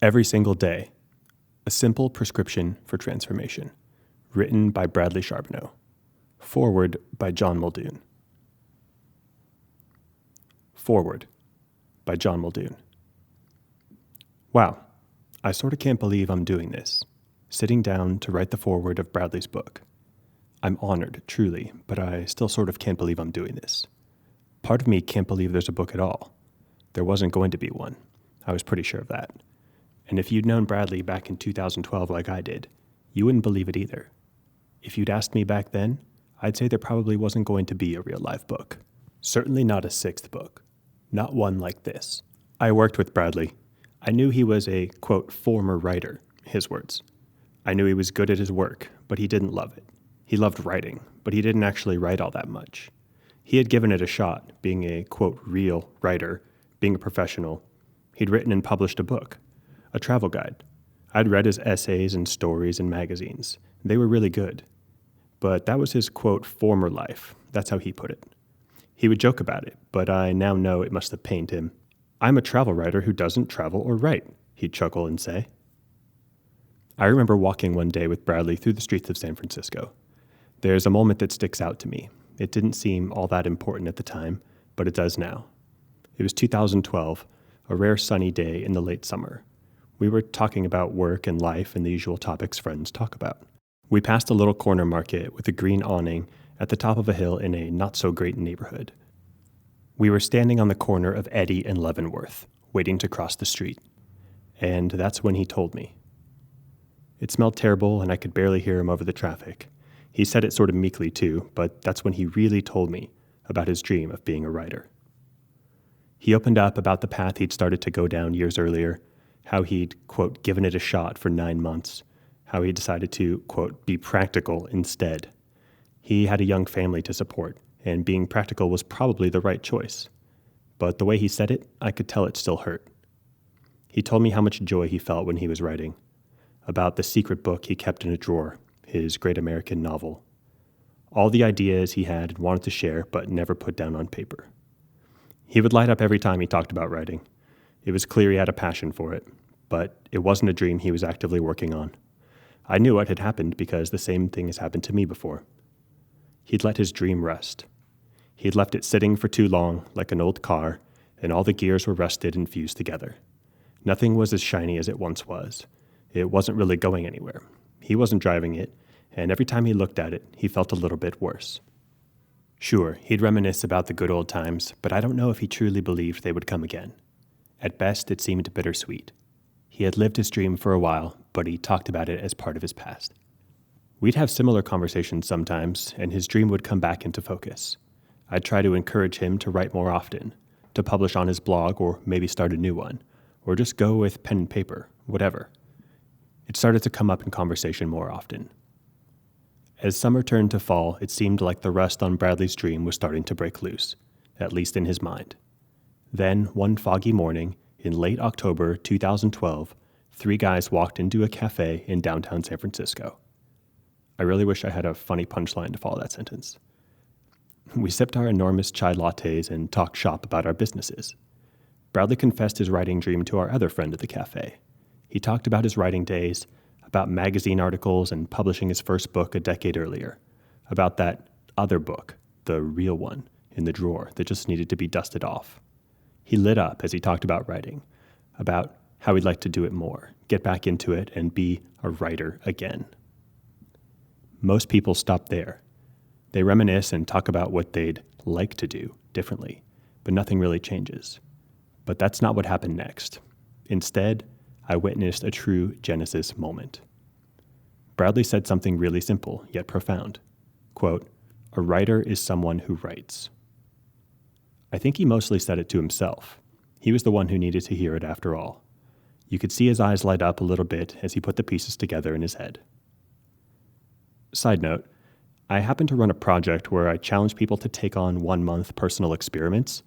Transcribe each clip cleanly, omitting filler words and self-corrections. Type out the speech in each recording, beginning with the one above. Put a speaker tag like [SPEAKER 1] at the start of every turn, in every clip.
[SPEAKER 1] Every Single Day, A Simple Prescription for Transformation, written by Bradley Charbonneau. Foreword by John Muldoon. Foreword by John Muldoon. Wow, I sort of can't believe I'm doing this, sitting down to write the foreword of Bradley's book. I'm honored, truly, but I still sort of can't believe I'm doing this. Part of me can't believe there's a book at all. There wasn't going to be one. I was pretty sure of that. And if you'd known Bradley back in 2012 like I did, you wouldn't believe it either. If you'd asked me back then, I'd say there probably wasn't going to be a real life book. Certainly not a sixth book. Not one like this. I worked with Bradley. I knew he was a, quote, former writer, his words. I knew he was good at his work, but he didn't love it. He loved writing, but he didn't actually write all that much. He had given it a shot, being a, quote, real writer, being a professional. He'd written and published a book. A travel guide. I'd read his essays and stories in magazines. They were really good. But that was his, quote, former life. That's how he put it. He would joke about it, but I now know it must have pained him. I'm a travel writer who doesn't travel or write, he'd chuckle and say. I remember walking one day with Bradley through the streets of San Francisco. There's a moment that sticks out to me. It didn't seem all that important at the time, but it does now. It was 2012, a rare sunny day in the late summer. We were talking about work and life and the usual topics friends talk about. We passed a little corner market with a green awning at the top of a hill in a not-so-great neighborhood. We were standing on the corner of Eddy and Leavenworth, waiting to cross the street. And that's when he told me. It smelled terrible, and I could barely hear him over the traffic. He said it sort of meekly, too, but that's when he really told me about his dream of being a writer. He opened up about the path he'd started to go down years earlier, how he'd, quote, given it a shot for 9 months, how he decided to, quote, be practical instead. He had a young family to support, and being practical was probably the right choice. But the way he said it, I could tell it still hurt. He told me how much joy he felt when he was writing, about the secret book he kept in a drawer, his great American novel. All the ideas he had and wanted to share, but never put down on paper. He would light up every time he talked about writing. It was clear he had a passion for it, but it wasn't a dream he was actively working on. I knew what had happened because the same thing has happened to me before. He'd let his dream rest. He'd left it sitting for too long, like an old car, and all the gears were rusted and fused together. Nothing was as shiny as it once was. It wasn't really going anywhere. He wasn't driving it, and every time he looked at it, he felt a little bit worse. Sure, he'd reminisce about the good old times, but I don't know if he truly believed they would come again. At best, it seemed bittersweet. He had lived his dream for a while, but he talked about it as part of his past. We'd have similar conversations sometimes, and his dream would come back into focus. I'd try to encourage him to write more often, to publish on his blog or maybe start a new one, or just go with pen and paper, whatever. It started to come up in conversation more often. As summer turned to fall, it seemed like the rust on Bradley's dream was starting to break loose, at least in his mind. Then, one foggy morning, in late October 2012, 3 guys walked into a cafe in downtown San Francisco. I really wish I had a funny punchline to follow that sentence. We sipped our enormous chai lattes and talked shop about our businesses. Bradley confessed his writing dream to our other friend at the cafe. He talked about his writing days, about magazine articles and publishing his first book a decade earlier, about that other book, the real one, in the drawer that just needed to be dusted off. He lit up as he talked about writing, about how he'd like to do it more, get back into it, and be a writer again. Most people stop there. They reminisce and talk about what they'd like to do differently, but nothing really changes. But that's not what happened next. Instead, I witnessed a true Genesis moment. Bradley said something really simple, yet profound. Quote, "A writer is someone who writes." I think he mostly said it to himself. He was the one who needed to hear it after all. You could see his eyes light up a little bit as he put the pieces together in his head. Side note, I happen to run a project where I challenge people to take on 1-month personal experiments.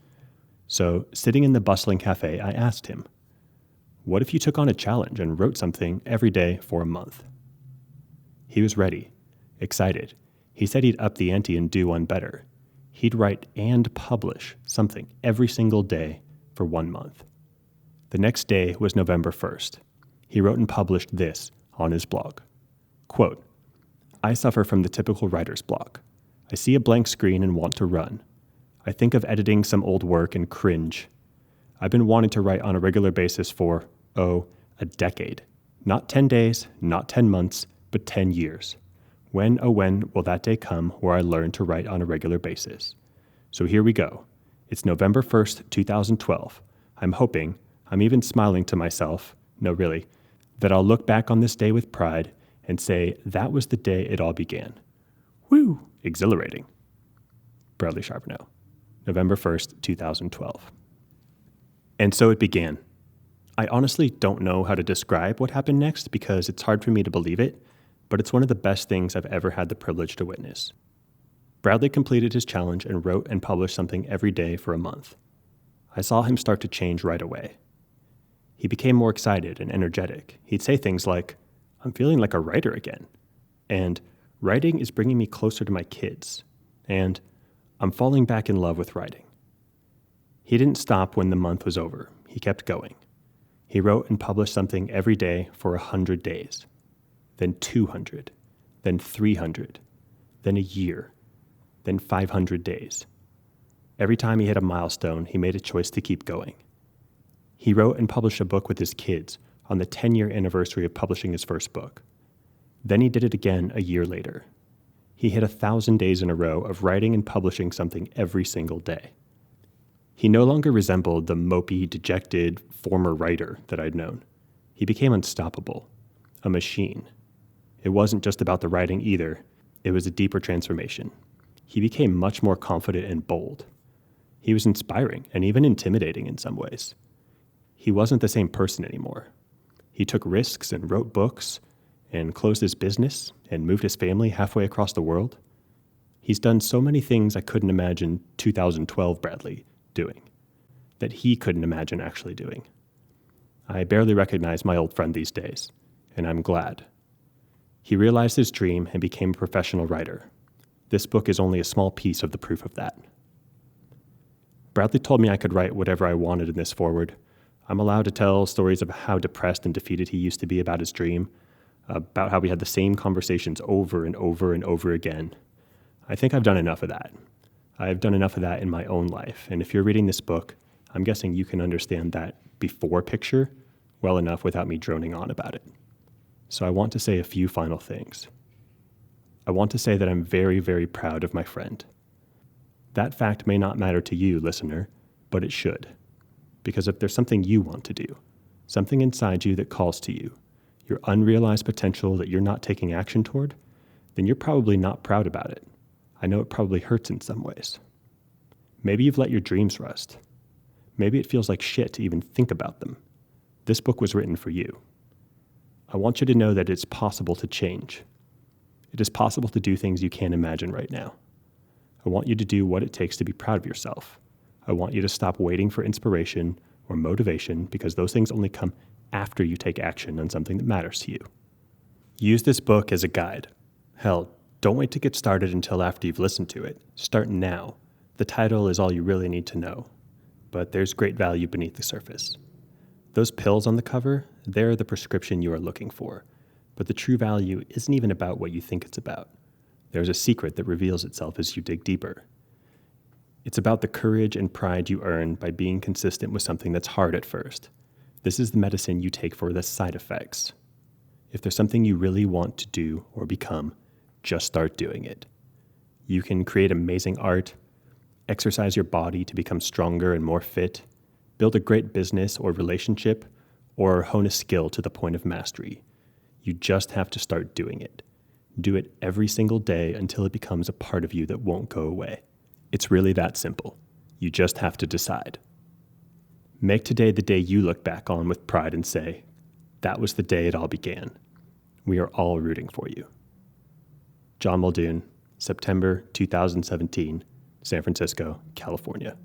[SPEAKER 1] So, sitting in the bustling cafe, I asked him, what if you took on a challenge and wrote something every day for a month? He was ready, excited. He said he'd up the ante and do one better. He'd write and publish something every single day for 1 month. The next day was November 1st. He wrote and published this on his blog. Quote, I suffer from the typical writer's block. I see a blank screen and want to run. I think of editing some old work and cringe. I've been wanting to write on a regular basis for, a decade. Not 10 days, not 10 months, but 10 years. When will that day come where I learn to write on a regular basis? So here we go. It's November 1st, 2012. I'm even smiling to myself, no really, that I'll look back on this day with pride and say that was the day it all began. Woo! Exhilarating. Bradley Charbonneau, November 1st, 2012. And so it began. I honestly don't know how to describe what happened next because it's hard for me to believe it, but it's one of the best things I've ever had the privilege to witness. Bradley completed his challenge and wrote and published something every day for a month. I saw him start to change right away. He became more excited and energetic. He'd say things like, I'm feeling like a writer again. And writing is bringing me closer to my kids. And I'm falling back in love with writing. He didn't stop when the month was over. He kept going. He wrote and published something every day for 100 days. Then 200. Then 300. Then a year. Then 500 days. Every time he hit a milestone, he made a choice to keep going. He wrote and published a book with his kids on the 10-year anniversary of publishing his first book. Then he did it again a year later. He hit 1,000 days in a row of writing and publishing something every single day. He no longer resembled the mopey, dejected, former writer that I'd known. He became unstoppable, a machine. It wasn't just about the writing either. It was a deeper transformation. He became much more confident and bold. He was inspiring and even intimidating in some ways. He wasn't the same person anymore. He took risks and wrote books and closed his business and moved his family halfway across the world. He's done so many things I couldn't imagine 2012 Bradley doing, that he couldn't imagine actually doing. I barely recognize my old friend these days, and I'm glad. He realized his dream and became a professional writer. This book is only a small piece of the proof of that. Bradley told me I could write whatever I wanted in this foreword. I'm allowed to tell stories of how depressed and defeated he used to be about his dream, about how we had the same conversations over and over and over again. I think I've done enough of that. I've done enough of that in my own life, and if you're reading this book, I'm guessing you can understand that before picture well enough without me droning on about it. So I want to say a few final things. I want to say that I'm very, very proud of my friend. That fact may not matter to you, listener, but it should. Because if there's something you want to do, something inside you that calls to you, your unrealized potential that you're not taking action toward, then you're probably not proud about it. I know it probably hurts in some ways. Maybe you've let your dreams rust. Maybe it feels like shit to even think about them. This book was written for you. I want you to know that it's possible to change. It is possible to do things you can't imagine right now. I want you to do what it takes to be proud of yourself. I want you to stop waiting for inspiration or motivation because those things only come after you take action on something that matters to you. Use this book as a guide. Hell, don't wait to get started until after you've listened to it. Start now. The title is all you really need to know, but there's great value beneath the surface. Those pills on the cover, they're the prescription you are looking for, but the true value isn't even about what you think it's about. There's a secret that reveals itself as you dig deeper. It's about the courage and pride you earn by being consistent with something that's hard at first. This is the medicine you take for the side effects. If there's something you really want to do or become, just start doing it. You can create amazing art, exercise your body to become stronger and more fit, build a great business or relationship, or hone a skill to the point of mastery. You just have to start doing it. Do it every single day until it becomes a part of you that won't go away. It's really that simple. You just have to decide. Make today the day you look back on with pride and say, that was the day it all began. We are all rooting for you. John Muldoon, September 2017, San Francisco, California.